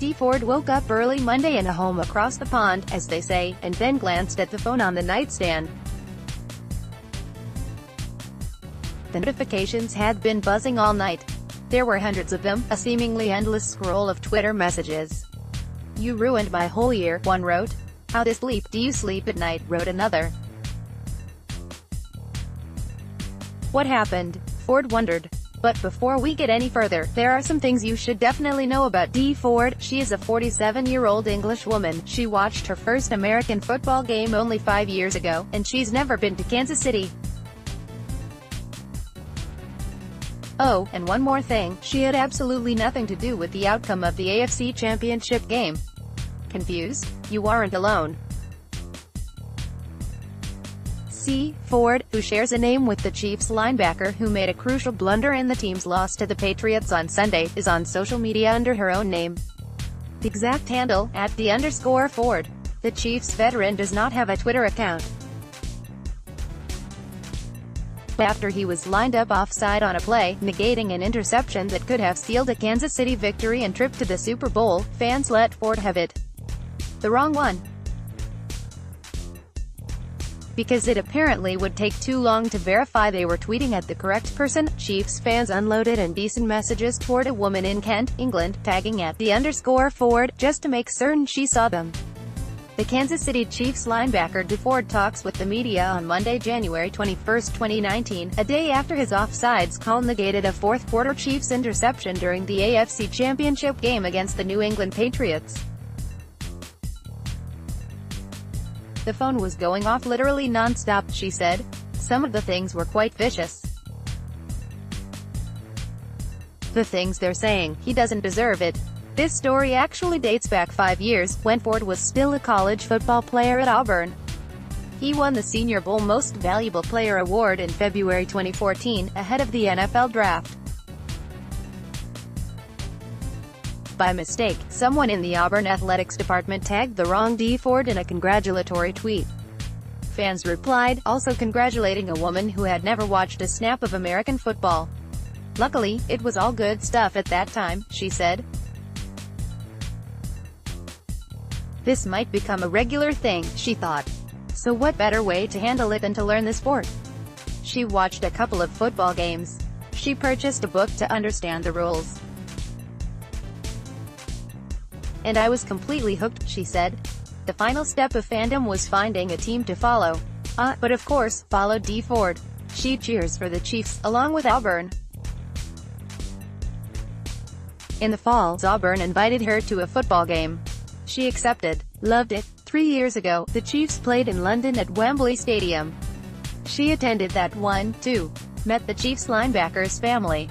Dee Ford woke up early Monday in a home across the pond, as they say, and then glanced at the phone on the nightstand. The notifications had been buzzing all night. There were hundreds of them, a seemingly endless scroll of Twitter messages. "You ruined my whole year," one wrote. "How this bleep do you sleep at night," wrote another. What happened? Ford wondered. But before we get any further, there are some things you should definitely know about Dee Ford. She is a 47-year-old English woman. She watched her first American football game only 5 years ago, and she's never been to Kansas City. Oh, and one more thing, she had absolutely nothing to do with the outcome of the AFC Championship game. Confused? You aren't alone. C. Ford, who shares a name with the Chiefs linebacker who made a crucial blunder in the team's loss to the Patriots on Sunday, is on social media under her own name. The exact handle, @_Ford. The Chiefs veteran does not have a Twitter account. After he was lined up offside on a play, negating an interception that could have sealed a Kansas City victory and trip to the Super Bowl, fans let Ford have it. The wrong one. Because it apparently would take too long to verify they were tweeting at the correct person, Chiefs fans unloaded indecent messages toward a woman in Kent, England, tagging @_Ford, just to make certain she saw them. The Kansas City Chiefs linebacker Dee Ford talks with the media on Monday, January 21, 2019, a day after his offsides call negated a fourth-quarter Chiefs interception during the AFC Championship game against the New England Patriots. "The phone was going off literally non-stop," she said. "Some of the things were quite vicious. The things they're saying, he doesn't deserve it." This story actually dates back 5 years, when Ford was still a college football player at Auburn. He won the Senior Bowl Most Valuable Player award in February 2014, ahead of the NFL draft. By mistake, someone in the Auburn athletics department tagged the wrong Dee Ford in a congratulatory tweet. Fans replied, also congratulating a woman who had never watched a snap of American football. "Luckily, it was all good stuff at that time," she said. This might become a regular thing, she thought. So what better way to handle it than to learn the sport? She watched a couple of football games. She purchased a book to understand the rules. "And I was completely hooked," she said. The final step of fandom was finding a team to follow. But of course, followed Dee Ford. She cheers for the Chiefs, along with Auburn. In the fall, Auburn invited her to a football game. She accepted. Loved it. 3 years ago, the Chiefs played in London at Wembley Stadium. She attended that one, too. Met the Chiefs linebacker's family.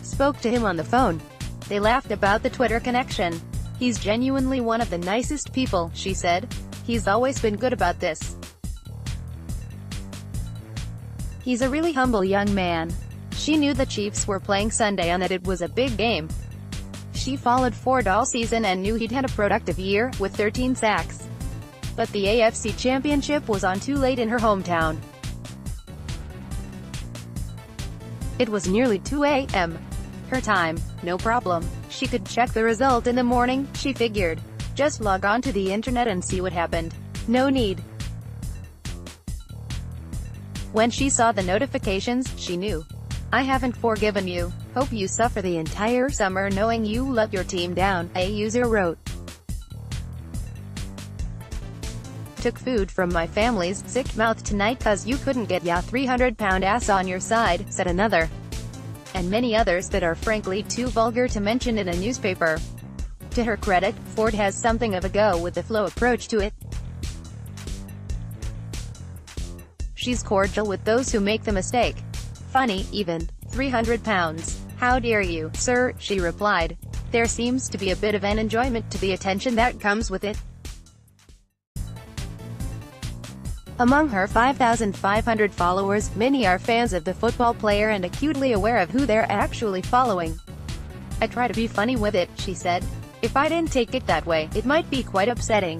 Spoke to him on the phone. They laughed about the Twitter connection. "He's genuinely one of the nicest people," she said. "He's always been good about this. He's a really humble young man." She knew the Chiefs were playing Sunday and that it was a big game. She followed Ford all season and knew he'd had a productive year, with 13 sacks. But the AFC Championship was on too late in her hometown. It was nearly 2 a.m. her time. No problem. She could check the result in the morning, she figured. Just log on to the internet and see what happened. No need. When she saw the notifications, she knew. "I haven't forgiven you. Hope you suffer the entire summer knowing you let your team down," a user wrote. "Took food from my family's sick mouth tonight 'cause you couldn't get ya 300-pound ass on your side," said another. And many others that are frankly too vulgar to mention in a newspaper. To her credit, Ford has something of a go with the flow approach to it. She's cordial with those who make the mistake. Funny, even. 300 pounds. "How dare you, sir," she replied. There seems to be a bit of an enjoyment to the attention that comes with it. Among her 5,500 followers, many are fans of the football player and acutely aware of who they're actually following. "I try to be funny with it," she said. "If I didn't take it that way, it might be quite upsetting.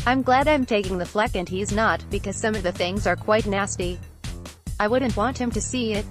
I'm glad I'm taking the fleck and he's not, because some of the things are quite nasty. I wouldn't want him to see it."